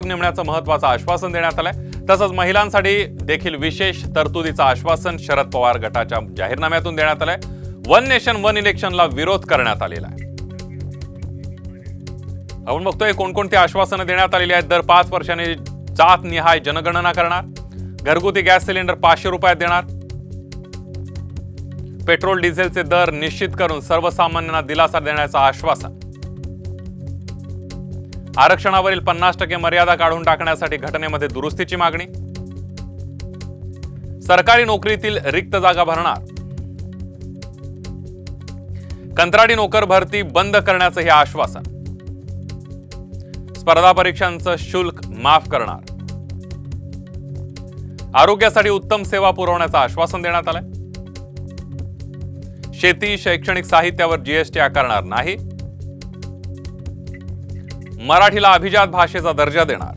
नेमण्याचं महत्त्वाचं आश्वासन देण्यात आलंय। तसंच महिलांसाठी देखील विशेष तरतुदीचं आश्वासन शरद पवार गटाच्या जाहीरनाम्यातून देण्यात आलंय। वन नेशन वन इलेक्शनला विरोध करण्यात आलेला आहे। आपण बघतोय कोणकोणती आश्वासनं देण्यात आलेली आहेत। दर 5 वर्षांनी जात निहाय जनगणना करणार, घरगुती गॅस सिलेंडर 500 रुपयात देणार, पेट्रोल डिझेलचे दर निश्चित करून सर्वसामान्यांना दिलासा देण्याचं आश्वासन, आरक्षणावरील 50% मर्यादा काढून टाकण्यासाठी घटनेमध्ये दुरुस्तीची मागणी, सरकारी नोकरीतील रिक्त जागा भरणार, कंत्राटी नोकर भरती बंद करण्याचं हे आश्वासन, स्पर्धा परीक्षांचं शुल्क माफ करणार, आरोग्यासाठी उत्तम सेवा पुरवण्याचं आश्वासन देण्यात आलंय, शेती शैक्षणिक साहित्यावर जीएसटी आकारणार नाही, मराठीला अभिजात भाषेचा दर्जा देणार,